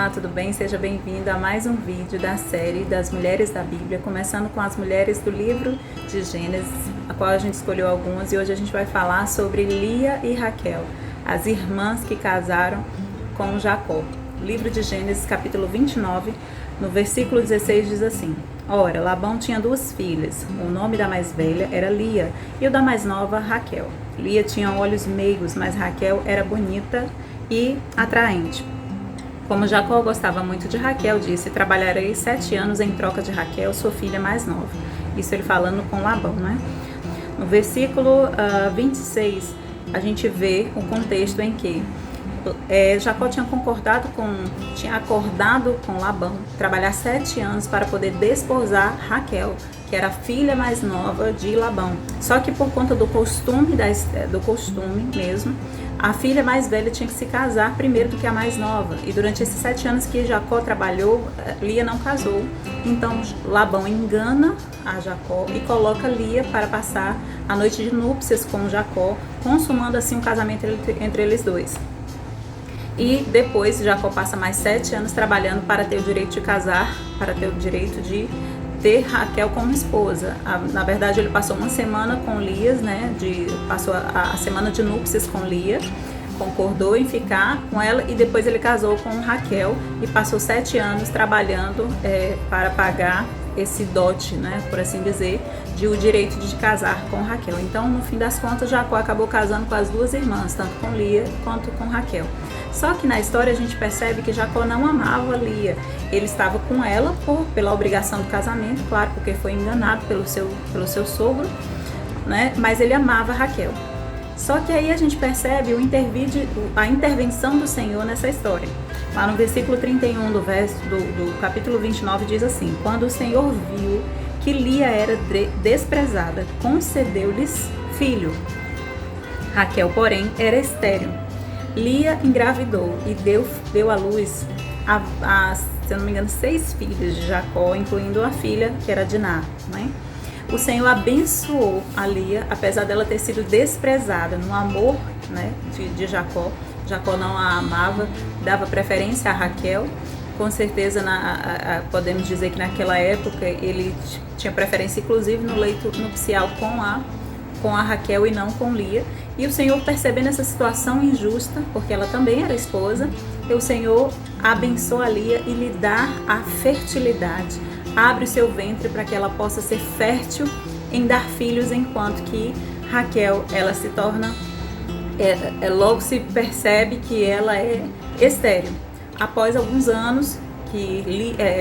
Olá, tudo bem? Seja bem-vindo a mais um vídeo da série das Mulheres da Bíblia, começando com as mulheres do livro de Gênesis, a qual a gente escolheu algumas, e hoje a gente vai falar sobre Lia e Raquel, as irmãs que casaram com Jacó. Livro de Gênesis, capítulo 29, no versículo 16 diz assim: Ora, Labão tinha duas filhas, o nome da mais velha era Lia e o da mais nova Raquel. Lia tinha olhos meigos, mas Raquel era bonita e atraente. Como Jacó gostava muito de Raquel, disse: trabalharei 7 anos em troca de Raquel, sua filha mais nova. Isso ele falando com Labão, né? No versículo 26, a gente vê o contexto em que Jacó tinha acordado com Labão trabalhar 7 anos para poder desposar Raquel, que era a filha mais nova de Labão. Só que por conta do costume mesmo, a filha mais velha tinha que se casar primeiro do que a mais nova. E durante esses 7 anos que Jacó trabalhou, Lia não casou. Então Labão engana a Jacó e coloca Lia para passar a noite de núpcias com Jacó, consumando assim um casamento entre eles dois. E depois Jacó passa mais 7 anos trabalhando para ter o direito de casar, para ter o direito de ter Raquel como esposa. Na verdade, ele passou uma semana com Lia, né? Passou a semana de núpcias com Lia, concordou em ficar com ela e depois ele casou com Raquel e passou 7 anos trabalhando para pagar esse dote, né, por assim dizer, de o direito de casar com Raquel. Então, no fim das contas, Jacó acabou casando com as duas irmãs, tanto com Lia quanto com Raquel. Só que na história a gente percebe que Jacó não amava Lia. Ele estava com ela pela obrigação do casamento, claro, porque foi enganado pelo seu sogro, né? Mas ele amava Raquel. Só que aí a gente percebe a intervenção do Senhor nessa história. Lá no versículo 31 do capítulo 29 diz assim: Quando o Senhor viu que Lia era desprezada, concedeu-lhes filho. Raquel, porém, era estéril. Lia engravidou e deu à luz se eu não me engano, 6 filhos de Jacó, incluindo a filha que era Diná, né? O Senhor abençoou a Lia, apesar dela ter sido desprezada no amor, né, de Jacó. Jacó não a amava, dava preferência a Raquel. Com certeza, podemos dizer que naquela época ele tinha preferência, inclusive, no leito nupcial com a Raquel e não com Lia. E o Senhor, percebendo essa situação injusta, porque ela também era esposa, o Senhor abençoa a Lia e lhe dá a fertilidade. Abre o seu ventre para que ela possa ser fértil em dar filhos, enquanto que Raquel, ela se torna, logo se percebe que ela é estéril. Após alguns anos,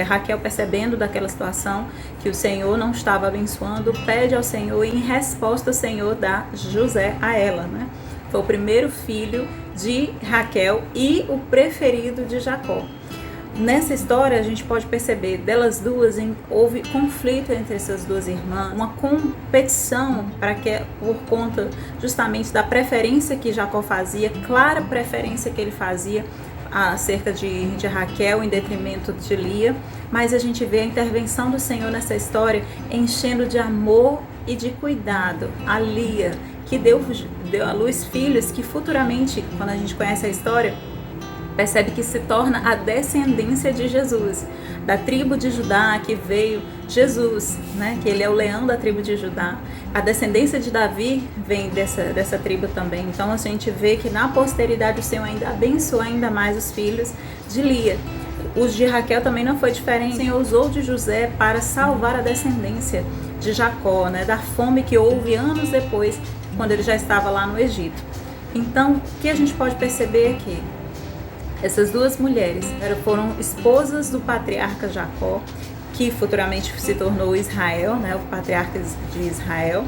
Raquel, percebendo daquela situação, que o Senhor não estava abençoando, pede ao Senhor e em resposta o Senhor dá José a ela, né? Foi o primeiro filho de Raquel e o preferido de Jacó. Nessa história a gente pode perceber delas duas, houve conflito entre essas duas irmãs, uma competição por conta justamente da preferência que Jacó fazia, clara preferência que ele fazia acerca de Raquel em detrimento de Lia, mas a gente vê a intervenção do Senhor nessa história, enchendo de amor e de cuidado a Lia, que deu à luz filhos que futuramente, quando a gente conhece a história, percebe que se torna a descendência de Jesus, da tribo de Judá que veio Jesus, né? Que ele é o leão da tribo de Judá. A descendência de Davi vem dessa tribo também. Então a gente vê que na posteridade o Senhor ainda abençoa ainda mais os filhos de Lia. Os de Raquel também não foi diferente. O Senhor usou de José para salvar a descendência de Jacó, né? Da fome que houve anos depois, quando ele já estava lá no Egito. Então, o que a gente pode perceber aqui? Essas duas mulheres foram esposas do patriarca Jacó, que futuramente se tornou Israel, né, o patriarca de Israel.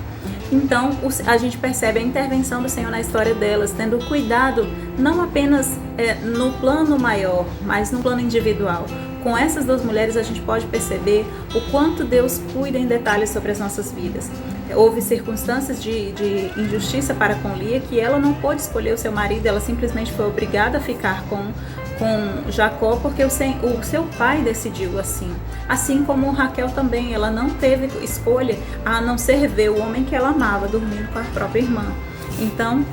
Então a gente percebe a intervenção do Senhor na história delas, tendo cuidado não apenas no plano maior, mas no plano individual. Com essas duas mulheres a gente pode perceber o quanto Deus cuida em detalhes sobre as nossas vidas. Houve circunstâncias de injustiça para com Lia, que ela não pôde escolher o seu marido, ela simplesmente foi obrigada a ficar com Jacó, porque o seu pai decidiu assim. Assim como Raquel também, ela não teve escolha a não ser ver o homem que ela amava dormindo com a própria irmã. Então,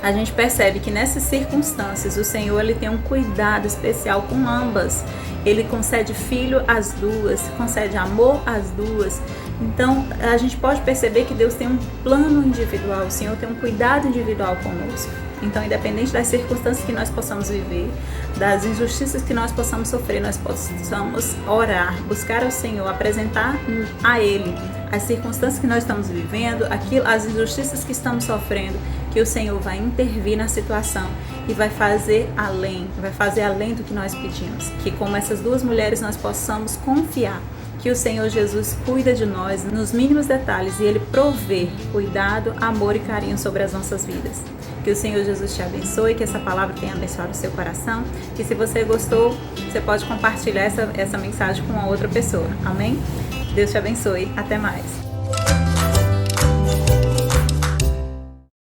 a gente percebe que nessas circunstâncias o Senhor ele tem um cuidado especial com ambas. Ele concede filho às duas, concede amor às duas. Então a gente pode perceber que Deus tem um plano individual, o Senhor tem um cuidado individual conosco. Então, independente das circunstâncias que nós possamos viver, das injustiças que nós possamos sofrer, nós possamos orar, buscar ao Senhor, apresentar a Ele as circunstâncias que nós estamos vivendo, as injustiças que estamos sofrendo, que o Senhor vai intervir na situação e vai fazer além do que nós pedimos. Que como essas duas mulheres nós possamos confiar que o Senhor Jesus cuida de nós nos mínimos detalhes e Ele provê cuidado, amor e carinho sobre as nossas vidas. Que o Senhor Jesus te abençoe, que essa palavra tenha abençoado o seu coração. E se você gostou, você pode compartilhar essa mensagem com uma outra pessoa. Amém? Deus te abençoe. Até mais.